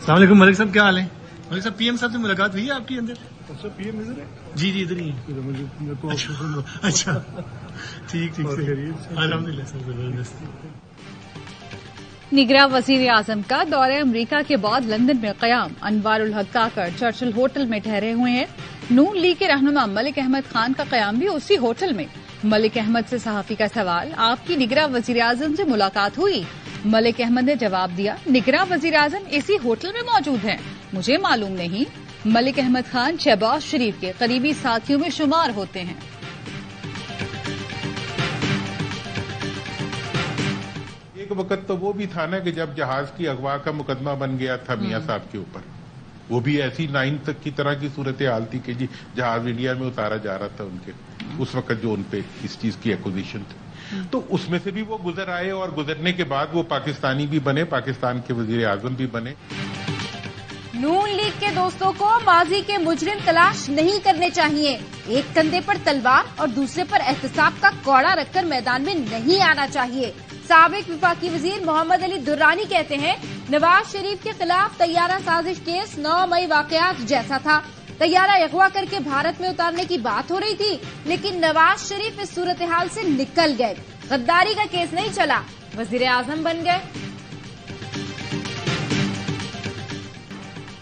السلام علیکم ملک صاحب، کیا حال ہے؟ ملک صاحب PM صاحب سے ملاقات ہوئی ہے آپ کی اندر؟ اچھا PM ادھر ہے؟ جی ادھر ہی ہے. اچھا ٹھیک الحمد للہ سر، زبردست. نگراں وزیر اعظم کا دورہ امریکہ کے بعد لندن میں قیام. انوار الحق کاکڑ چرچل ہوٹل میں ٹھہرے ہوئے ہیں. نون لیگ کے رہنما ملک احمد خان کا قیام بھی اسی ہوٹل میں. ملک احمد سے صحافی کا سوال، آپ کی نگراں وزیر اعظم سے ملاقات ہوئی؟ ملک احمد نے جواب دیا، نگراں وزیر اعظم اسی ہوٹل میں موجود ہیں، مجھے معلوم نہیں. ملک احمد خان شہباز شریف کے قریبی ساتھیوں میں شمار ہوتے ہیں. ایک وقت تو وہ بھی تھا نا کہ جب جہاز کی اغوا کا مقدمہ بن گیا تھا میاں صاحب کے اوپر، وہ بھی ایسی 9 تک کی طرح کی صورتحال تھی کہ جی جہاز انڈیا میں اتارا جا رہا تھا ان کے اس وقت جو ان پہ اس چیز کی ایکوزیشن تھی. تو اس میں سے بھی وہ گزر آئے اور گزرنے کے بعد وہ پاکستانی بھی بنے، پاکستان کے وزیر اعظم بھی بنے. نون لیگ کے دوستوں کو ماضی کے مجرم تلاش نہیں کرنے چاہیے. ایک کندھے پر تلوار اور دوسرے پر احتساب کا کوڑا رکھ کر میدان میں نہیں آنا چاہیے. سابق وفاقی وزیر محمد علی درانی کہتے ہیں، نواز شریف کے خلاف طیارہ سازش کیس 9 مئی واقعات جیسا تھا. طیارہ اغوا کر کے بھارت میں اتارنے کی بات ہو رہی تھی، لیکن نواز شریف اس صورتحال سے نکل گئے. غداری کا کیس نہیں چلا، وزیر اعظم بن گئے.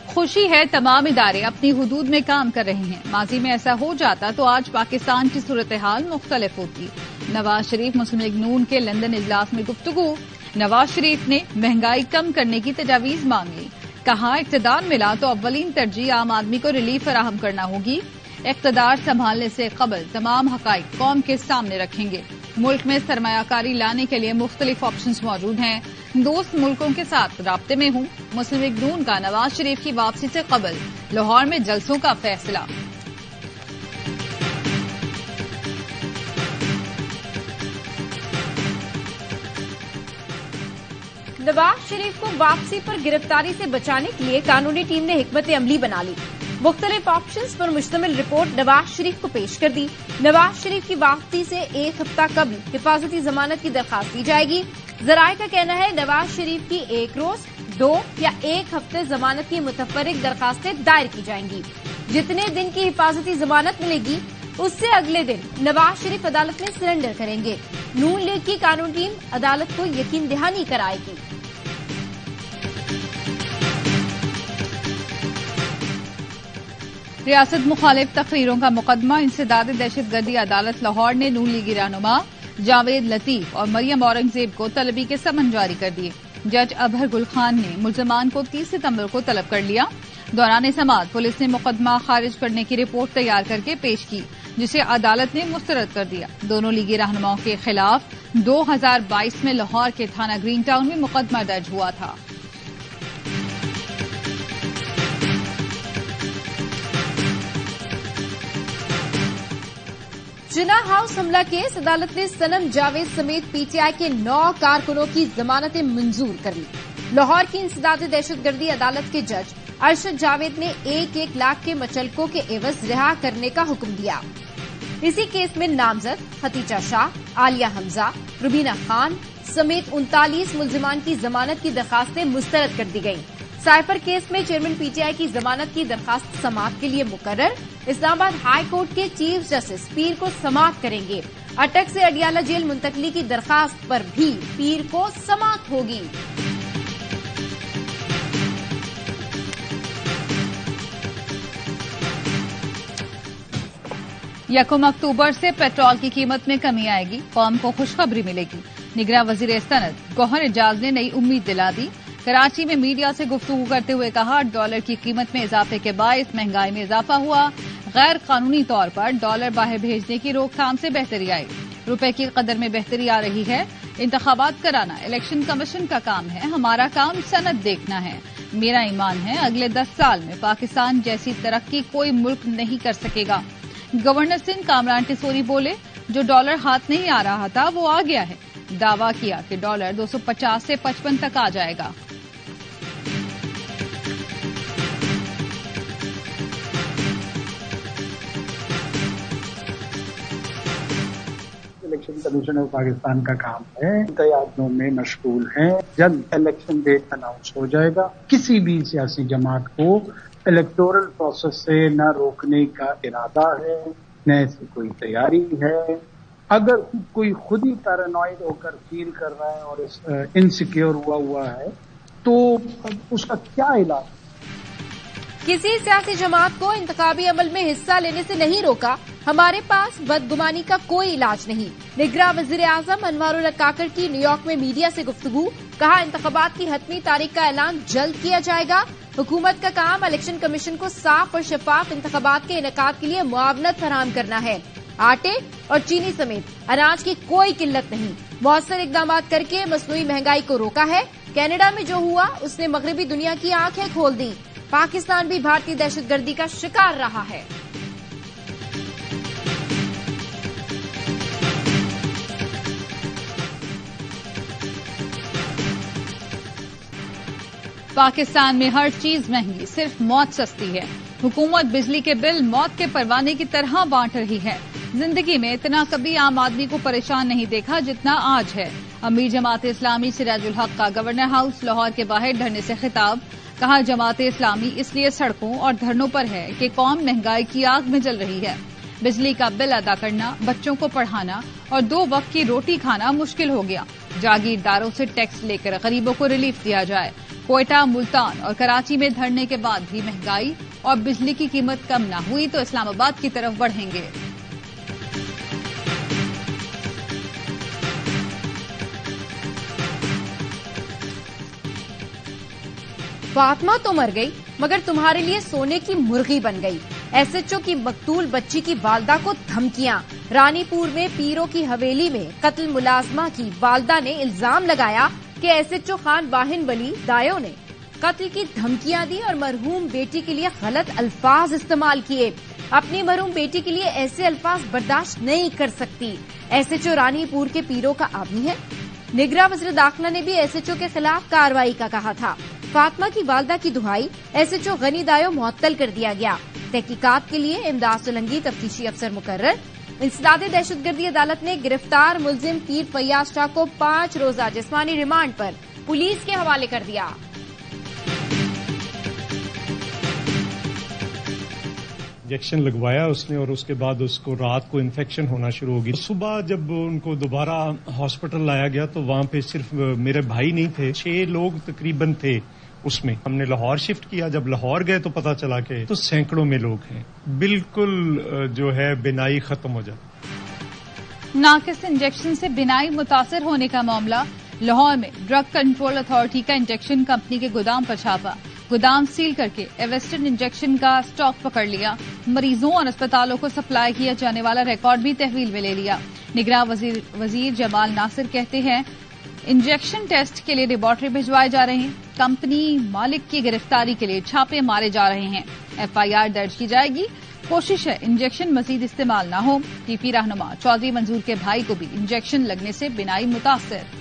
خوشی ہے تمام ادارے اپنی حدود میں کام کر رہے ہیں. ماضی میں ایسا ہو جاتا تو آج پاکستان کی صورتحال مختلف ہوتی. نواز شریف مسلم لیگ نون کے لندن اجلاس میں گفتگو. نواز شریف نے مہنگائی کم کرنے کی تجاویز مانگ لی. کہا اقتدار ملا تو اولین ترجیح عام آدمی کو ریلیف فراہم کرنا ہوگی. اقتدار سنبھالنے سے قبل تمام حقائق قوم کے سامنے رکھیں گے. ملک میں سرمایہ کاری لانے کے لیے مختلف آپشنز موجود ہیں. دوست ملکوں کے ساتھ رابطے میں ہوں. مسلم لیگ نون کا نواز شریف کی واپسی سے قبل لاہور میں جلسوں کا فیصلہ. نواز شریف کو واپسی پر گرفتاری سے بچانے کے لیے قانونی ٹیم نے حکمت عملی بنا لی. مختلف آپشنز پر مشتمل رپورٹ نواز شریف کو پیش کر دی. نواز شریف کی واپسی سے 1 ہفتہ قبل حفاظتی ضمانت کی درخواست دی جائے گی. ذرائع کا کہنا ہے نواز شریف کی 1 روز، 2 یا 1 ہفتے ضمانت کی متفرق درخواستیں دائر کی جائیں گی. جتنے دن کی حفاظتی ضمانت ملے گی اس سے اگلے دن نواز شریف عدالت میں سرنڈر کریں گے. نون لیگ کی قانون ٹیم عدالت کو یقین دہانی کرائے گی. ریاست مخالف تقریروں کا مقدمہ. انسداد دہشت گردی عدالت لاہور نے نون لیگی رہنما جاوید لطیف اور مریم اورنگزیب کو طلبی کے سمن جاری کر دیے. جج ابہر گل خان نے ملزمان کو 30 ستمبر کو طلب کر لیا. دوران سماعت پولیس نے مقدمہ خارج کرنے کی رپورٹ تیار کر کے پیش کی، جسے عدالت نے مسترد کر دیا. دونوں لیگی رہنماؤں کے خلاف 2022 میں لاہور کے تھانہ گرین ٹاؤن میں مقدمہ درج ہوا تھا. جناح ہاؤس حملہ کیس عدالت نے صنم جاوید سمیت PTI کے 9 کارکنوں کی ضمانتیں منظور کر لی. لاہور کی انسداد دہشت گردی عدالت کے جج ارشد جاوید نے 1-1 لاکھ کے مچلکوں کے عوض رہا کرنے کا حکم دیا. اسی کیس میں نامزد ختیجہ شاہ، عالیہ حمزہ، ربینہ خان سمیت 39 ملزمان کی ضمانت کی درخواستیں مسترد کر دی گئیں. سائفر کیس میں چیئرمین PTI کی ضمانت کی درخواست سماعت کے لیے مقرر. اسلام آباد ہائی کورٹ کے چیف جسٹس پیر کو سماعت کریں گے. اٹک سے اڈیالہ جیل منتقلی کی درخواست پر بھی پیر کو سماعت ہوگی. یکم اکتوبر سے پیٹرول کی قیمت میں کمی آئے گی، قوم کو خوشخبری ملے گی. نگراں وزیر صنعت گوہر اعجاز نے نئی امید دلا دی. کراچی میں میڈیا سے گفتگو کرتے ہوئے کہا، ڈالر کی قیمت میں اضافے کے باعث مہنگائی میں اضافہ ہوا. غیر قانونی طور پر ڈالر باہر بھیجنے کی روک تھام سے بہتری آئی. روپے کی قدر میں بہتری آ رہی ہے. انتخابات کرانا الیکشن کمیشن کا کام ہے، ہمارا کام صنعت دیکھنا ہے. میرا ایمان ہے اگلے 10 سال میں پاکستان جیسی ترقی کوئی ملک نہیں کر سکے گا. گورنر سنگھ کامران ٹیسوری بولے، جو ڈالر ہاتھ نہیں آ رہا تھا وہ آ گیا ہے. دعویٰ کیا کہ ڈالر 250 سے 55 تک آ جائے گا. الیکشن کمیشن آف پاکستان کا کام ہے، تیاریوں میں مشغول ہیں. جلد الیکشن ڈیٹ اناؤنس ہو جائے گا. کسی بھی سیاسی جماعت کو الیکٹورل پروسیس سے نہ روکنے کا ارادہ ہے، نہ ایسی کوئی تیاری ہے. اگر کوئی خود ہی پیرانوائڈ ہو کر فیل کر رہا ہے اور انسیکیور ہوا ہے تو اس کا کیا علاج؟ کسی سیاسی جماعت کو انتخابی عمل میں حصہ لینے سے نہیں روکا. ہمارے پاس بدگمانی کا کوئی علاج نہیں. نگراں وزیر اعظم انوار الحق کاکڑ کی نیو یارک میں میڈیا سے گفتگو. کہا انتخابات کی حتمی تاریخ کا اعلان جلد کیا جائے گا. حکومت کا کام الیکشن کمیشن کو صاف اور شفاف انتخابات کے انعقاد کے لیے معاونت فراہم کرنا ہے. آٹے اور چینی سمیت اناج کی کوئی قلت نہیں. مؤثر اقدامات کر کے مصنوعی مہنگائی کو روکا ہے. کینیڈا میں جو ہوا اس نے مغربی دنیا کی آنکھیں کھول دیں. پاکستان بھی بھارتی دہشت گردی کا شکار رہا ہے. پاکستان میں ہر چیز مہنگی، صرف موت سستی ہے. حکومت بجلی کے بل موت کے پروانے کی طرح بانٹ رہی ہے. زندگی میں اتنا کبھی عام آدمی کو پریشان نہیں دیکھا جتنا آج ہے. امیر جماعت اسلامی سراج الحق کا گورنر ہاؤس لاہور کے باہر دھرنے سے خطاب. کہا جماعت اسلامی اس لیے سڑکوں اور دھرنوں پر ہے کہ قوم مہنگائی کی آگ میں جل رہی ہے. بجلی کا بل ادا کرنا، بچوں کو پڑھانا اور 2 وقت کی روٹی کھانا مشکل ہو گیا. جاگیرداروں سے ٹیکس لے کر غریبوں کو ریلیف دیا جائے. کوئٹہ، ملتان اور کراچی میں دھرنے کے بعد بھی مہنگائی اور بجلی کی قیمت کم نہ ہوئی تو اسلام آباد کی طرف بڑھیں گے. فاطمہ تو مر گئی مگر تمہارے لیے سونے کی مرغی بن گئی. ایس ایچ او کی مقتول بچی کی والدہ کو دھمکیاں. رانی پور میں پیروں کی حویلی میں قتل ملازمہ کی والدہ نے الزام لگایا کہ ایس ایچ او خان واہن ولی دایو نے قتل کی دھمکیاں دی اور مرحوم بیٹی کے لیے غلط الفاظ استعمال کیے. اپنی مرحوم بیٹی کے لیے ایسے الفاظ برداشت نہیں کر سکتی. ایس ایچ او رانی پور کے پیروں کا آدمی ہے. نگراں وزیر داخلہ نے بھی ایس ایچ او کے خلاف کارروائی کا کہا تھا. فاطمہ کی والدہ کی دہائی، ایس ایچ او غنی دایو معطل کر دیا گیا. تحقیقات کے لیے امداد سولنگی تفتیشی افسر مقرر. انسداد دہشت گردی عدالت نے گرفتار ملزم پیر فیاض شاہ کو 5 روزہ جسمانی ریمانڈ پر پولیس کے حوالے کر دیا. انجیکشن لگوایا اس نے اور اس کے بعد اس کو رات کو انفیکشن ہونا شروع ہو گئی. صبح جب ان کو دوبارہ ہاسپٹل لایا گیا تو وہاں پہ صرف میرے بھائی نہیں تھے، 6 لوگ تقریباً تھے اس میں. ہم نے لاہور شفٹ کیا. جب لاہور گئے تو پتا چلا کہ تو سینکڑوں میں لوگ ہیں. بالکل جو ہے بینائی ختم ہو جاتی. ناقص انجیکشن سے بینائی متاثر ہونے کا معاملہ. لاہور میں ڈرگ کنٹرول اتھارٹی کا انجیکشن کمپنی کے گودام پر چھاپا. گودام سیل کر کے ایویسٹن انجیکشن کا اسٹاک پکڑ لیا. مریضوں اور اسپتالوں کو سپلائی کیا جانے والا ریکارڈ بھی تحویل میں لے لیا. نگراں وزیر جمال ناصر کہتے ہیں انجیکشن ٹیسٹ کے لیے لیبارٹری بھجوائے جا رہے ہیں. کمپنی مالک کی گرفتاری کے لیے چھاپے مارے جا رہے ہیں. ایف آئی آر درج کی جائے گی. کوشش ہے انجیکشن مزید استعمال نہ ہو. ٹی پی رہنما چودھری منظور کے بھائی کو بھی انجیکشن لگنے سے بینائی متاثر.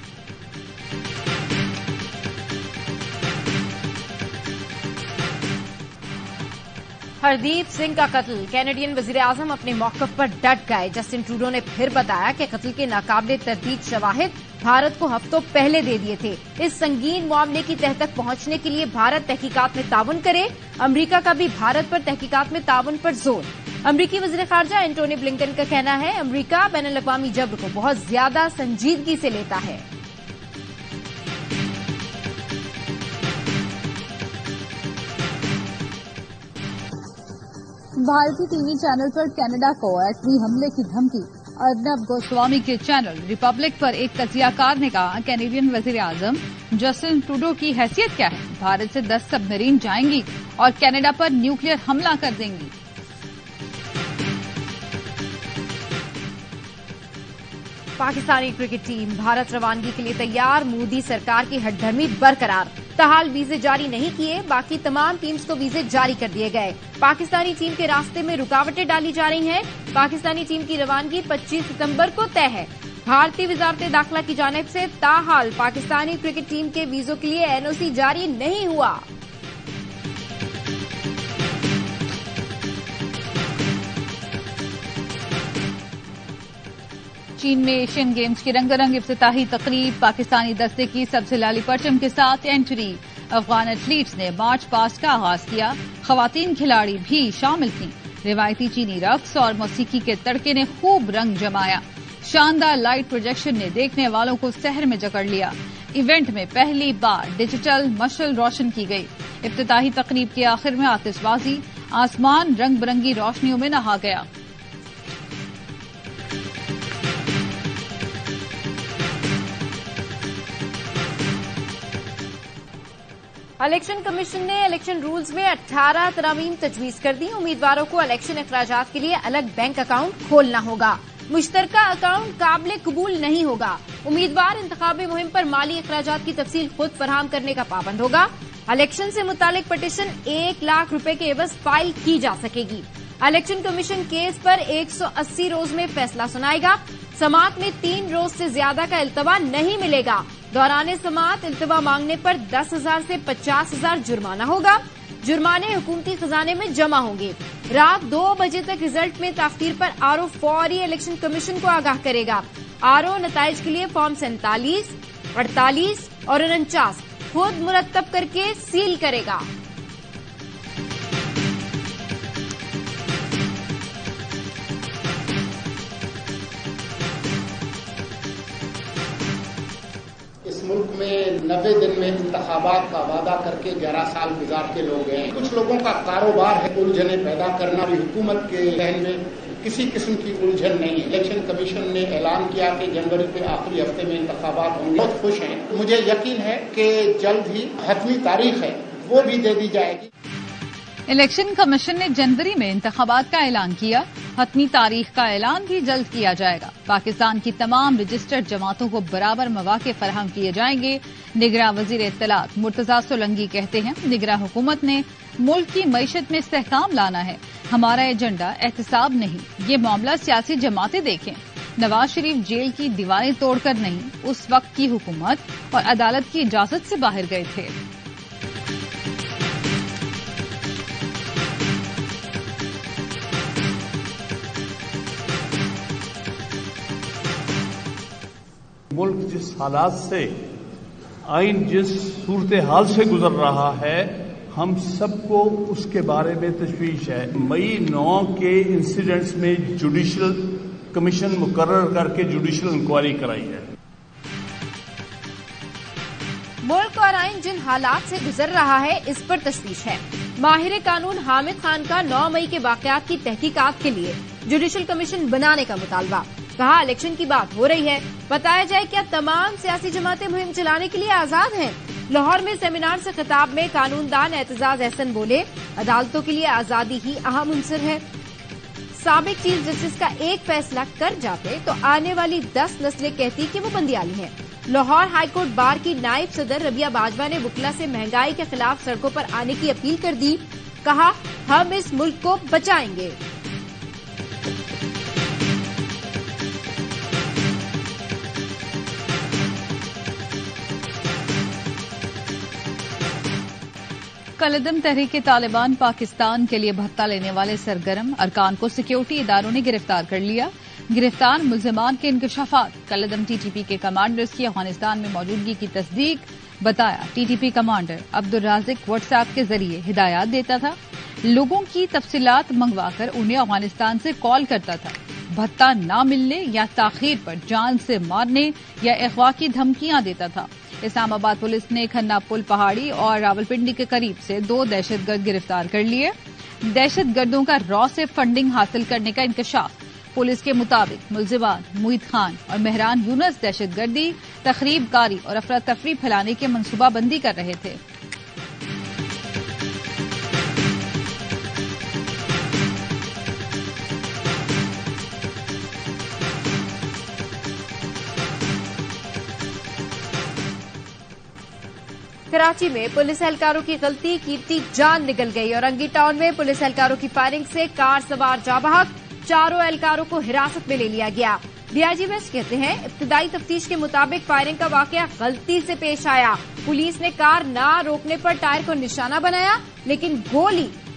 ہردیپ سنگھ کا قتل. کینیڈین وزیر اعظم اپنے موقف پر ڈٹ گئے. جسٹن ٹروڈو نے پھر بتایا کہ قتل کے ناقابل تردید شواہد بھارت کو ہفتوں پہلے دے دیے تھے. اس سنگین معاملے کی تہہ تک پہنچنے کے لیے بھارت تحقیقات میں تعاون کرے. امریکہ کا بھی بھارت پر تحقیقات میں تعاون پر زور. امریکی وزیر خارجہ اینٹونی بلنکن کا کہنا ہے امریکہ بین الاقوامی جبر کو بہت زیادہ سنجیدگی سے لیتا ہے. بھارتی ٹی وی چینل پر کینیڈا کو ایٹمی حملے کی دھمکی. ارنب گوسوامی کے چینل ریپبلک پر ایک تجزیہ کار نے کہا کینیڈین وزیر اعظم جسٹن ٹروڈو کی حیثیت کیا ہے. بھارت سے 10 سب مرین جائیں گی اور کینیڈا پر نیوکلیئر حملہ کر دیں گی. پاکستانی کرکٹ ٹیم بھارت روانگی کے لیے تیار. مودی سرکار کی ہٹ دھرمی برقرار. تاحال ویزے جاری نہیں کیے. باقی تمام ٹیمز کو ویزے جاری کر دیے گئے. پاکستانی ٹیم کے راستے میں رکاوٹیں ڈالی جا رہی ہیں. پاکستانی ٹیم کی روانگی 25 ستمبر کو طے ہے. بھارتی وزارت داخلہ کی جانب سے تاحال پاکستانی کرکٹ ٹیم کے ویزوں کے لیے این او سی جاری نہیں ہوا. چین میں ایشین گیمز کی رنگا رنگ افتتاحی تقریب، پاکستانی دستے کی سب سے لالی پرچم کے ساتھ انٹری، افغان ایتھلیٹس نے مارچ پاسٹ کا آغاز کیا، خواتین کھلاڑی بھی شامل تھیں، روایتی چینی رقص اور موسیقی کے تڑکے نے خوب رنگ جمایا، شاندار لائٹ پروجیکشن نے دیکھنے والوں کو سحر میں جکڑ لیا، ایونٹ میں پہلی بار ڈیجیٹل مشعل روشن کی گئی، افتتاحی تقریب کے آخر میں آتش بازی، آسمان رنگ برنگی روشنیوں میں نہا گیا۔ الیکشن کمیشن نے الیکشن رولز میں 18 ترامیم تجویز کر دی، امیدواروں کو الیکشن اخراجات کے لیے الگ بینک اکاؤنٹ کھولنا ہوگا، مشترکہ اکاؤنٹ قابل قبول نہیں ہوگا، امیدوار انتخابی مہم پر مالی اخراجات کی تفصیل خود فراہم کرنے کا پابند ہوگا، الیکشن سے متعلق پٹیشن 1 لاکھ روپے کے عوض فائل کی جا سکے گی، الیکشن کمیشن کیس پر 180 روز میں فیصلہ سنائے گا، سماعت میں 3 روز سے زیادہ کا التوا نہیں ملے گا، دوران سماعت التوا مانگنے پر 10,000 سے 50,000 جرمانہ ہوگا، جرمانے حکومتی خزانے میں جمع ہوں گے، رات 2 بجے تک رزلٹ میں تاخیر پر آر او فوری الیکشن کمیشن کو آگاہ کرے گا، آر او نتائج کے لیے فارم 47، 48 اور 49 خود مرتب کر کے سیل کرے گا۔ اس ملک میں 90 دن میں انتخابات کا وعدہ کر کے 11 سال گزار کے لوگ ہیں، کچھ لوگوں کا کاروبار ہے الجھنیں پیدا کرنا، بھی حکومت کے ذہن میں کسی قسم کی الجھن نہیں ہے۔ الیکشن کمیشن نے اعلان کیا کہ جنوری کے آخری ہفتے میں انتخابات ہوں گے، بہت خوش ہیں، مجھے یقین ہے کہ جلد ہی حتمی تاریخ ہے وہ بھی دے دی جائے گی۔ الیکشن کمیشن نے جنوری میں انتخابات کا اعلان کیا، حتمی تاریخ کا اعلان بھی جلد کیا جائے گا، پاکستان کی تمام رجسٹرڈ جماعتوں کو برابر مواقع فراہم کیے جائیں گے، نگراں وزیر اطلاعات مرتضی سولنگی کہتے ہیں نگراں حکومت نے ملک کی معیشت میں استحکام لانا ہے، ہمارا ایجنڈا احتساب نہیں، یہ معاملہ سیاسی جماعتیں دیکھیں، نواز شریف جیل کی دیواریں توڑ کر نہیں، اس وقت کی حکومت اور عدالت کی اجازت سے باہر گئے تھے۔ ملک جس حالات سے، آئین جس صورتحال سے گزر رہا ہے، ہم سب کو اس کے بارے میں تشویش ہے۔ مئی 9 کے انسیڈنٹس میں جوڈیشل کمیشن مقرر کر کے جوڈیشل انکوائری کرائی ہے۔ ملک اور آئین جن حالات سے گزر رہا ہے اس پر تشویش ہے، ماہر قانون حامد خان کا 9 مئی کے واقعات کی تحقیقات کے لیے جوڈیشل کمیشن بنانے کا مطالبہ، کہا الیکشن کی بات ہو رہی ہے، بتایا جائے کیا تمام سیاسی جماعتیں مہم چلانے کے لیے آزاد ہیں۔ لاہور میں سیمینار سے خطاب میں قانون دان اعتزاز احسن بولے عدالتوں کے لیے آزادی ہی اہم عنصر ہے، سابق چیف جسٹس کا ایک فیصلہ کر جاتے تو آنے والی 10 نسلیں کہتی کہ وہ بندیالی ہیں۔ لاہور ہائی کورٹ بار کی نائب صدر ربیہ باجوہ نے وکلا سے مہنگائی کے خلاف سڑکوں پر آنے کی اپیل کر دی، کہا ہم اس ملک کو بچائیں گے۔ کالعدم تحریک طالبان پاکستان کے لیے بھتہ لینے والے سرگرم ارکان کو سیکیورٹی اداروں نے گرفتار کر لیا، گرفتار ملزمان کے انکشافات، کالعدم ٹی ٹی پی کے کمانڈرز کی افغانستان میں موجودگی کی تصدیق، بتایا T T P commander Abdul Razzaq what's app کے ذریعے ہدایات دیتا تھا، لوگوں کی تفصیلات منگوا کر انہیں افغانستان سے کال کرتا تھا، بھتہ نہ ملنے یا تاخیر پر جان سے مارنے یا اغوا کی دھمکیاں دیتا تھا۔ اسلام آباد پولیس نے کھنا پل پہاڑی اور راولپنڈی کے قریب سے 2 دہشت گرد گرفتار کر لیے، دہشت گردوں کا را سے فنڈنگ حاصل کرنے کا انکشاف، پولیس کے مطابق ملزمان موید خان اور مہران یونس دہشت گردی، تخریب کاری اور افراتفری پھیلانے کی منصوبہ بندی کر رہے تھے۔ کراچی میں پولیس اہلکاروں کی غلطی کیرتی جان نکل گئی، اورنگی ٹاؤن میں پولیس اہلکاروں کی فائرنگ سے کار سوار جاں بحق، 4 اہلکاروں کو حراست میں لے لیا گیا۔ ڈی آئی جی ویسٹ کہتے ہیں ابتدائی تفتیش کے مطابق فائرنگ کا واقعہ غلطی سے پیش آیا، پولیس نے کار نہ روکنے پر ٹائر کو نشانہ بنایا لیکن گولی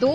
2